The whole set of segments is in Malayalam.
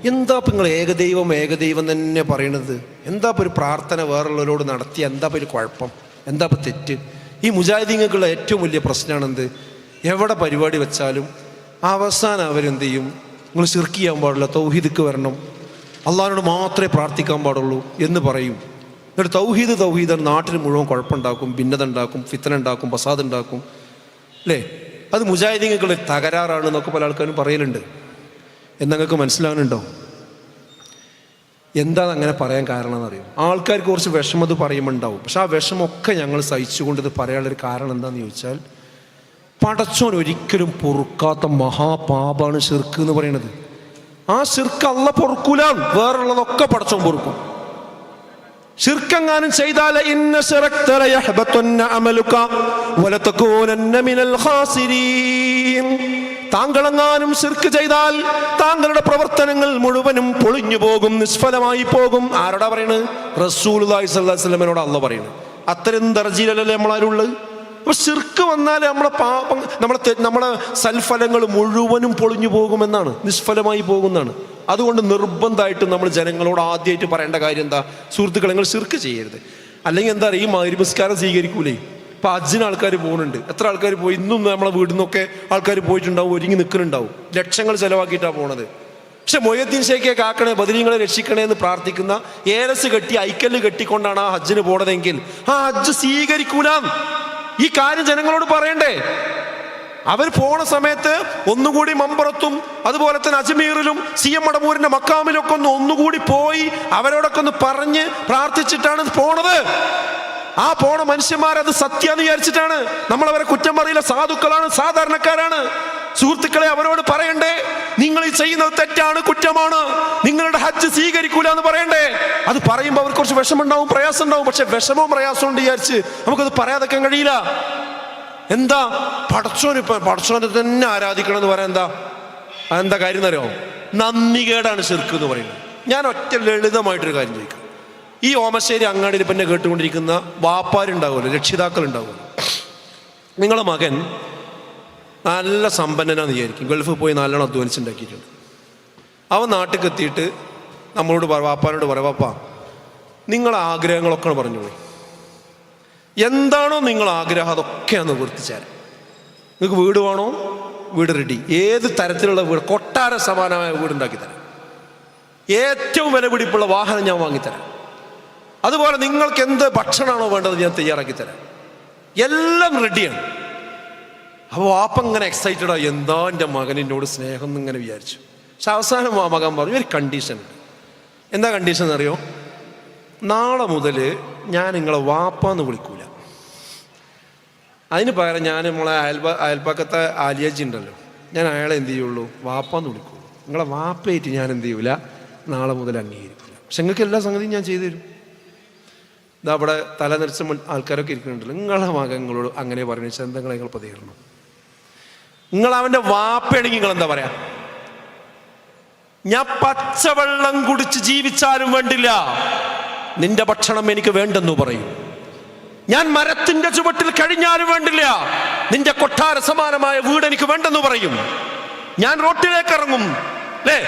എന്താ ഇപ്പം നിങ്ങൾ ഏകദൈവം തന്നെ പറയണത്? എന്താ ഇപ്പം ഒരു പ്രാർത്ഥന വേറുള്ളവരോട് നടത്തി എന്താ ഇപ്പം ഒരു കുഴപ്പം? എന്താ ഇപ്പം തെറ്റ്? ഈ മുജാഹിദീങ്ങൾക്കുള്ള ഏറ്റവും വലിയ പ്രശ്നമാണെന്ത്? എവിടെ പരിപാടി വെച്ചാലും അവസാനം അവരെന്ത് ചെയ്യും? നിങ്ങൾ ശിർക്ക് ചെയ്യാൻ പാടില്ല, തൗഹീദിക്ക് വരണം, അള്ളാഹിനോട് മാത്രമേ പ്രാർത്ഥിക്കാൻ പാടുള്ളൂ എന്ന് പറയും. എന്നിട്ട് തൗഹീദ് നാട്ടിൽ മുഴുവൻ കുഴപ്പമുണ്ടാക്കും, ഭിന്നത ഉണ്ടാക്കും, ഫിത്തന ഉണ്ടാക്കും, ഫസാദ് ഉണ്ടാക്കും, അല്ലേ? അത് മുജാഹിദീങ്ങൾക്കുള്ള തകരാറാണ് എന്നൊക്കെ പല ആൾക്കാരും പറയലുണ്ട്. എന്നങ്ങൾക്ക് മനസ്സിലാകുന്നുണ്ടോ? എന്താ അങ്ങനെ പറയാൻ കാരണം എന്നറിയും? ആൾക്കാർക്ക് കുറച്ച് വിഷമത് പറയുമ്പോൾ ഉണ്ടാവും. പക്ഷെ ആ വിഷമമൊക്കെ ഞങ്ങൾ സഹിച്ചുകൊണ്ടിത് പറയാനുള്ളൊരു കാരണം എന്താണെന്ന് ചോദിച്ചാൽ, പടച്ചോൻ ഒരിക്കലും പൊറുക്കാത്ത മഹാപാപാണ് ശിർക്ക് എന്ന് പറയുന്നത്. ആ ശിർക്ക് അള്ളാഹ് പൊറുക്കൂല, വേറുള്ളതൊക്കെ പടച്ചോൻ പൊറുക്കും. ശിർക്കെങ്ങാനും ചെയ്താൽ താങ്കളെങ്ങാനും ശിർക്ക് ചെയ്താൽ താങ്കളുടെ പ്രവർത്തനങ്ങൾ മുഴുവനും പൊളിഞ്ഞു പോകും, നിഷ്ഫലമായി പോകും. ആരോടാ പറയണത്? റസൂലുള്ളാഹി സ്വല്ലല്ലാഹു അലൈഹി വസല്ലമയോട് അള്ളാഹ് പറയണത്. അത്തരം ദർജയിലല്ലേ നമ്മളാരുള്ളത്? അപ്പൊ ശിർക്ക് വന്നാൽ നമ്മളെ പാപം, നമ്മളെ സൽഫലങ്ങൾ മുഴുവനും പൊളിഞ്ഞു പോകുമെന്നാണ്, നിഷ്ഫലമായി പോകുന്നതാണ്. അതുകൊണ്ട് നിർബന്ധമായിട്ട് നമ്മൾ ജനങ്ങളോട് ആദ്യമായിട്ട് പറയേണ്ട കാര്യം എന്താ? സുഹൃത്തുക്കളെ, നിങ്ങൾ ശിർക്ക് ചെയ്യരുത്. അല്ലെങ്കിൽ എന്താ പറയുക, ഈ മഗ്‌രിബ് നിസ്കാരം സ്വീകരിക്കൂലേ? ഇപ്പം ഹജ്ജിന് ആൾക്കാർ പോകുന്നുണ്ട്. എത്ര ആൾക്കാർ പോയി? ഇന്നും നമ്മളെ വീട്ടിൽ നിന്നൊക്കെ ആൾക്കാർ പോയിട്ടുണ്ടാവും, ഒരുങ്ങി നിൽക്കുന്നുണ്ടാവും, ലക്ഷങ്ങൾ ചിലവാക്കിയിട്ടാണ് പോണത്. പക്ഷെ മൊയ്യദ്ദീൻ ഷേഖിയെ കാക്കണേ, ബദരീങ്ങളെ രക്ഷിക്കണേ എന്ന് പ്രാർത്ഥിക്കുന്ന ഏലസ് കെട്ടി ഐക്കല്ല് കെട്ടിക്കൊണ്ടാണ് ആ ഹജ്ജിന് പോണതെങ്കിൽ ആ ഹജ്ജ് സ്വീകരിക്കൂല. ഈ കാര്യം ജനങ്ങളോട് പറയണ്ടേ? അവർ പോണ സമയത്ത് ഒന്നുകൂടി മമ്പുറത്തും അതുപോലെ തന്നെ അജ്മീറിലും CM മടവൂരിന്റെ മക്കാമിലൊക്കെ ഒന്നുകൂടി പോയി അവരോടൊക്കെ ഒന്ന് പറഞ്ഞ് പ്രാർത്ഥിച്ചിട്ടാണ് പോണത്. ആ പോണ മനുഷ്യന്മാരത് സത്യാന്ന് വിചാരിച്ചിട്ടാണ്. നമ്മളവരെ കുറ്റം പറയില്ല, സാധുക്കളാണ്, സാധാരണക്കാരാണ്. സുഹൃത്തുക്കളെ, അവരോട് പറയണ്ടേ, നിങ്ങൾ ഈ ചെയ്യുന്നത് തെറ്റാണ്, കുറ്റമാണ്, നിങ്ങളുടെ ഹജ്ജ് സ്വീകരിക്കൂല എന്ന് പറയണ്ടേ? അത് പറയുമ്പോൾ അവർക്ക് കുറച്ച് വിഷമുണ്ടാവും, പ്രയാസം ഉണ്ടാവും. പക്ഷെ വിഷമവും പ്രയാസവും ഉണ്ട് വിചാരിച്ച് നമുക്കത് പറയാതെക്കാൻ കഴിയില്ല. എന്താ പടച്ചോനെ തന്നെ ആരാധിക്കണം എന്ന് പറയാൻ എന്താ കാര്യം എന്നറിയോ? നന്ദികേടാണ് ശിർക്ക് എന്ന് പറയുന്നത്. ഞാൻ ഒറ്റ ലളിതമായിട്ടൊരു കാര്യം ചോദിക്കാം. ഈ ഓമശ്ശേരി അങ്ങാടിയിൽ പിന്നെ കേട്ടുകൊണ്ടിരിക്കുന്ന വാപ്പാരുണ്ടാവുമല്ലോ, രക്ഷിതാക്കൾ ഉണ്ടാവുമല്ലോ. നിങ്ങളെ മകൻ നല്ല സമ്പന്നനാന്ന് വിചാരിക്കും, ഗൾഫിൽ പോയി നല്ലോണം അധ്വാനിച്ചുണ്ടാക്കിയിട്ടുണ്ട്. അവൻ നാട്ടിൽ എത്തിയിട്ട് നമ്മളോട് വാപ്പാനോട് പറയാം, വാപ്പാ നിങ്ങളെ ആഗ്രഹങ്ങളൊക്കെ പറഞ്ഞോളൂ, എന്താണോ നിങ്ങൾ ആഗ്രഹം അതൊക്കെയാണ് നിവർത്തിച്ചാൽ. നിങ്ങൾക്ക് വീട് വേണോ? വീട് റെഡി. ഏത് തരത്തിലുള്ള വീട്? കൊട്ടാര സമാനമായ വീടുണ്ടാക്കി തരാം. ഏറ്റവും വില പിടിപ്പുള്ള വാഹനം ഞാൻ വാങ്ങിത്തരാം. അതുപോലെ നിങ്ങൾക്ക് എന്ത് ഭക്ഷണമാണോ വേണ്ടത് ഞാൻ തയ്യാറാക്കി തരാം. എല്ലാം റെഡിയാണ്. അപ്പോൾ വാപ്പ ഇങ്ങനെ എക്സൈറ്റഡാ, എന്താ എൻ്റെ മകനിന്നോട് സ്നേഹം എന്നിങ്ങനെ വിചാരിച്ചു. പക്ഷെ അവസാനം ആ മകൻ പറഞ്ഞു, ഒരു കണ്ടീഷൻ ഉണ്ട്. എന്താ കണ്ടീഷൻ എന്നറിയോ? നാളെ മുതൽ ഞാൻ നിങ്ങളെ വാപ്പാന്ന് വിളിക്കൂല. അതിന് പകരം ഞാൻ നമ്മളെ അയൽപ്പക്കത്തെ ആലിയാജി ഉണ്ടല്ലോ, ഞാൻ അയാളെ എന്ത് ചെയ്യുള്ളൂ? വാപ്പാന്ന് വിളിക്കുള്ളൂ. നിങ്ങളെ വാപ്പയായിട്ട് ഞാൻ എന്ത് ചെയ്യൂല, നാളെ മുതൽ അംഗീകരിക്കില്ല. പക്ഷെ നിങ്ങൾക്ക് എല്ലാ സംഗതിയും ഞാൻ ചെയ്തു തരും. ഇതാ അവിടെ തല നിറച്ച ആൾക്കാരൊക്കെ ഇരിക്കുന്നുണ്ടല്ലോ, നിങ്ങളെ മകങ്ങളോട് അങ്ങനെ പറഞ്ഞു വെച്ചാൽ എന്താ നിങ്ങൾ പ്രതികരണം? നിങ്ങൾ അവൻ്റെ വാപ്പയാണെങ്കിൽ നിങ്ങൾ എന്താ പറയാ? ഞാൻ പച്ചവെള്ളം കുടിച്ച് ജീവിച്ചാലും വേണ്ടില്ല, നിന്റെ ഭക്ഷണം എനിക്ക് വേണ്ടെന്നു പറയും. ഞാൻ മരത്തിന്റെ ചുവട്ടിൽ കഴിഞ്ഞാലും വേണ്ടില്ല, നിന്റെ കൊട്ടാര സമാനമായ വീട് എനിക്ക് വേണ്ടെന്ന് പറയും. ഞാൻ റോട്ടിലേക്ക് ഇറങ്ങും, അല്ലേ?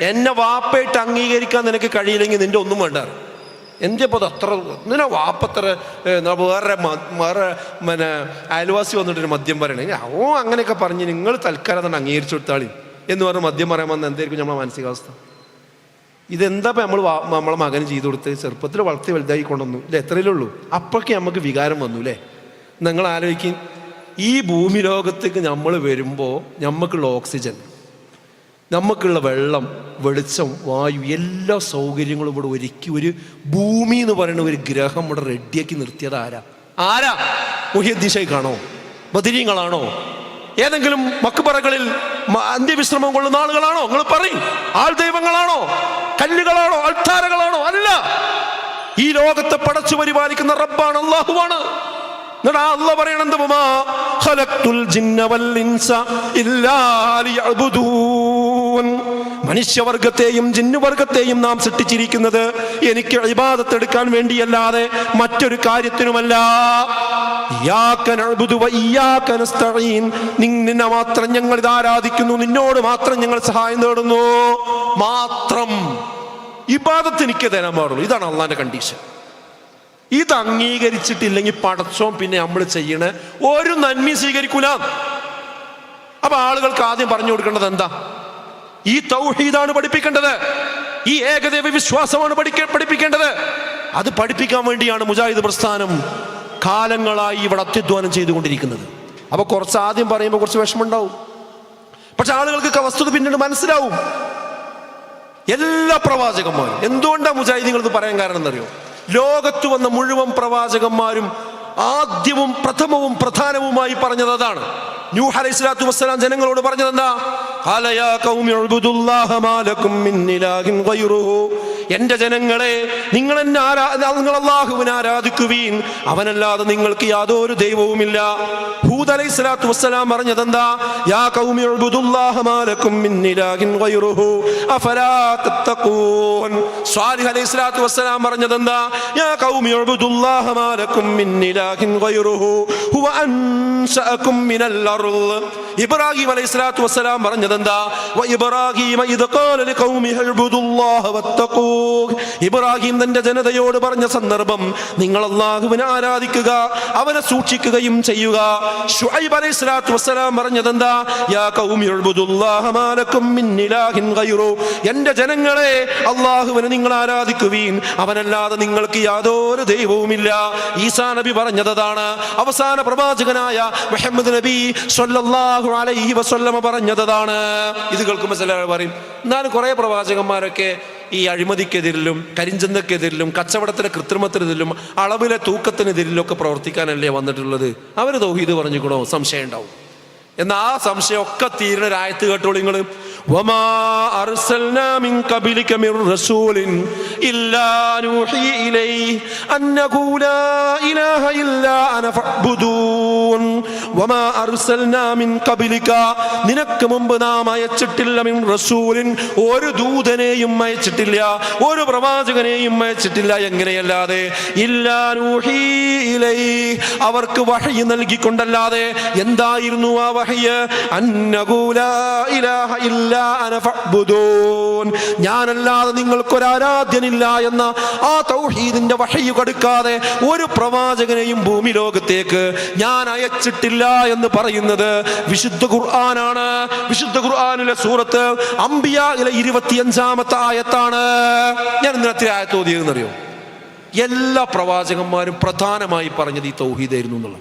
എന്നെ വാപ്പയിട്ട് അംഗീകരിക്കാൻ നിനക്ക് കഴിയില്ലെങ്കിൽ നിന്റെ ഒന്നും വേണ്ട. എൻ്റെ ഇപ്പോൾ അത്ര നിന്നെ വാപ്പത്ര വേറെ പിന്നെ അയൽവാസി വന്നിട്ടൊരു മദ്യം പറയണേ, ഓ അങ്ങനെയൊക്കെ പറഞ്ഞ് നിങ്ങൾ തൽക്കാലം തന്നെ അംഗീകരിച്ചു കൊടുത്താളി എന്ന് പറഞ്ഞ് മദ്യം പറയാൻ വന്ന എന്തായിരിക്കും നമ്മളെ മാനസികാവസ്ഥ? ഇതെന്താ ഇപ്പം നമ്മളെ മകന് ചെയ്തു കൊടുത്ത്? ചെറുപ്പത്തിൽ വളർത്തി വലുതായി കൊണ്ടുവന്നു, ഇല്ല? എത്രയിലുള്ളൂ? അപ്പോഴൊക്കെ നമുക്ക് വികാരം വന്നു, അല്ലേ? നിങ്ങൾ ആലോചിക്കും, ഈ ഭൂമി ലോകത്തേക്ക് നമ്മൾ വരുമ്പോൾ നമുക്കുള്ള ഓക്സിജൻ, നമുക്കുള്ള വെള്ളം, വെളിച്ചം, വായു, എല്ലാ സൗകര്യങ്ങളും ഇവിടെ ഒരുക്കി ഒരു ഭൂമി എന്ന് പറയുന്ന ഒരു ഗ്രഹം ഇവിടെ റെഡിയാക്കി നിർത്തിയത് ആരാ? മുഹിയുദ്ദീൻ ഷൈഖാണോ? ബദരീങ്ങളാണോ? ഏതെങ്കിലും മക്ബറകളിൽ അന്ത്യവിശ്രമം കൊള്ളുന്ന ആളുകളാണോ? നിങ്ങൾ പറയും. ആൾ ദൈവങ്ങളാണോ? കല്ലുകളാണോ? അൾത്താരകളാണോ? അല്ല. ഈ ലോകത്തെ പടച്ചു പരിപാലിക്കുന്ന റബ്ബാണ്, അല്ലാഹുവാണ്. അല്ലാഹ് പറയണത്, ഖലഖ്തുൽ ജിന്ന വൽ ഇൻസ ഇല്ലാ ലിയഅ്ബുദൂൻ. മനുഷ്യവർഗത്തെയും ജിന്നുവർഗത്തെയും നാം സൃഷ്ടിച്ചിരിക്കുന്നത് എനിക്ക് ഇബാദത്ത് എടുക്കാൻ വേണ്ടിയല്ലാതെ മറ്റൊരു കാര്യത്തിനുമല്ല. ഇയ്യാക നഅ്ബുദു വ ഇയ്യാക നസ്തഈൻ, നിന്നെ മാത്രം ഞങ്ങൾ ഇത് ആരാധിക്കുന്നു, നിന്നോട് മാത്രം ഞങ്ങൾ സഹായം തേടുന്നു മാത്രം. ഇബാദത്ത് എനിക്ക് തരാൻ പാടുള്ളൂ. ഇതാണ് അള്ളാന്റെ കണ്ടീഷൻ. ഇത് അംഗീകരിച്ചിട്ടില്ലെങ്കിൽ പടച്ചോൻ പിന്നെ നമ്മൾ ചെയ്യണ ഒരു നന്മയും സ്വീകരിക്കൂല. അപ്പൊ ആളുകൾക്ക് ആദ്യം പറഞ്ഞു കൊടുക്കേണ്ടത് എന്താ? ഈ തൗഹീദാണ് പഠിപ്പിക്കേണ്ടത്, ഈ ഏകദൈവ വിശ്വാസമാണ് പഠിപ്പിക്കേണ്ടത്. അത് പഠിപ്പിക്കാൻ വേണ്ടിയാണ് മുജാഹിദ് പ്രസ്ഥാനം കാലങ്ങളായി ഇവിടെ അത്യധ്വാനം ചെയ്തുകൊണ്ടിരിക്കുന്നത്. അപ്പൊ കുറച്ച് ആദ്യം പറയുമ്പോൾ കുറച്ച് വിഷമമുണ്ടാവും, പക്ഷെ ആളുകൾക്ക് വസ്തുത പിന്നീട് മനസ്സിലാവും. എല്ലാ പ്രവാചകന്മാരും, എന്തുകൊണ്ടാണ് മുജാഹിദീങ്ങൾ ഇത് പറയാൻ കാരണം എന്നറിയോ? ലോകത്ത് വന്ന മുഴുവൻ പ്രവാചകന്മാരും ആദ്യവും പ്രഥമവും പ്രധാനവുമായി പറഞ്ഞത് അതാണ്. നൂഹ് അലൈഹിസ്സലാത്തു വസ്സലാം ജനങ്ങളോട് പറഞ്ഞത് എന്താ? ഖാല യാ ഖൗമി ഉഅ്ബുദുല്ലാഹ മാ ലക്കും മിൻ ഇലാഹിൻ ഗൈറുഹു, എന്റെ ജനങ്ങളെ നിങ്ങൾ അല്ലാഹുവിനെ ആരാധിക്കുവീൻ, അവനല്ലാതെ നിങ്ങൾക്ക് യാതൊരു ദൈവവുമില്ല. ഹൂദ് അലൈഹിസ്സലാത്തു വസ്സലാം പറഞ്ഞത് എന്താ? യാ ഖൗമി ഉഅ്ബുദുല്ലാഹ മാ ലക്കും മിൻ ഇലാഹിൻ ഗൈറുഹു അഫലാ തത്തഖൂൻ. സ്വാലിഹ് അലൈഹിസ്സലാത്തു വസ്സലാം പറഞ്ഞത് എന്താ? യാ ഖൗമി ഉഅ്ബുദുല്ലാഹ മാ ലക്കും മിൻ ഇലാഹിൻ ഗൈറുഹു ഹുവ അൻശഅകും മിനൽ അർള്. ഇബ്രാഹിം അലൈഹിസ്സലാത്തു വസ്സലാം പറഞ്ഞത് എന്താ? വ ഇബ്രാഹിം ഇദ് ഖാല ലിഖൗമിഹി ഇബ്ദുല്ലാഹ വത്തഖൂ. ഇബ്രാഹിം തന്റെ ജനതയോട് പറഞ്ഞ സന്ദർഭം നിങ്ങൾ അല്ലാഹുവിനെ ആരാധിക്കുക, അവനെ സൂക്ഷിക്കുകയും ചെയ്യുക. ശുഐബ് അലൈഹിസ്സലാത്തു വസ്സലാം പറഞ്ഞത് എന്താ? യാ ഖൗമി ഇബ്ദുല്ലാഹ മാ ലക്കും മിൻ ഇലാഹിൻ ഗൈറു, എന്റെ ജനങ്ങളെ അല്ലാഹുവിനെ നിങ്ങൾ ആരാധിക്കുവീൻ, അവനല്ലാതെ നിങ്ങൾക്ക് യാതൊരു ദൈവവുമില്ല. ഈസാ നബി പറഞ്ഞതാണ്. അവസാന പ്രവാചകനായ മുഹമ്മദ് നബി സ്വല്ലല്ലാഹു അലൈഹി വസല്ലമ പറഞ്ഞതാണ്. ഇത് കേൾക്കുമ്പോൾ ചിലർ പറയും, എന്നാലും കുറെ പ്രവാചകന്മാരൊക്കെ ഈ അഴിമതിക്കെതിരിലും കരിഞ്ചന്തക്കെതിരിലും കച്ചവടത്തിലെ കൃത്രിമത്തിനെതിരിലും അളവിലെ തൂക്കത്തിനെതിരിലും ഒക്കെ പ്രവർത്തിക്കാനല്ലേ വന്നിട്ടുള്ളത്. അവർ തൗഹീദ് പറഞ്ഞിക്കണോ? സംശയം ഉണ്ടാവും. എന്നാ ആ സംശയമൊക്കെ തീരുന്ന ഒരു ആയത്ത് കേട്ടോളൂ നിങ്ങൾ. വമാ അർസൽനാ മിൻ ഖബലിക മിർ റസൂലിൻ ഇല്ലാ നൂഹി ഇലൈഹി അന്നഹു ലാ ഇലാഹ ഇല്ലാ അന ഫഅ്ബുദൂൻ. വമാ അർസൽനാ മിൻ ഖബലിക, നിനക്ക് മുമ്പ് നാം അയച്ചിട്ടില്ല, മിൻ റസൂലിൻ, ഒരു ദൂതനെയും അയച്ചിട്ടില്ല, ഒരു പ്രവാചകനെയും അയച്ചിട്ടില്ല. എങ്ങനെയല്ലാതെ? ഇല്ലാ നൂഹി ഇലൈഹി, അവർക്ക് വഹയി നൽകിക്കൊണ്ടല്ലാതെ. എന്തായിരുന്നു ആ വഹയ്? അന്നഹു ലാ ഇലാഹ ഇല്ലാ അന ഫഅ്ബുദൂൻ, ഞാനല്ലാതെ നിങ്ങൾക്കൊരു ആരാധ്യനില്ല എന്ന ആ തൗഹീദിന്റെ വഹയ് കൊടുക്കാതെ ഒരു പ്രവാചകനെയും ഭൂമി ലോകത്തേക്ക് ഞാൻ അയച്ചിട്ടില്ല എന്ന് പറയുന്നത് വിശുദ്ധ ഖുർആനാണ്. വിശുദ്ധ ഖുർആനിലെ സൂറത്ത് അംബിയായിലെ 25-ാമത്തെ ആയത്താണ്. ഞാൻ ഇന്നത്തെ ആയത്ത് ഓതിയതെന്നറിയോ? എല്ലാ പ്രവാചകന്മാരും പ്രധാനമായി പറഞ്ഞത് ഈ തൗഹീദായിരുന്നു എന്നുള്ളത്.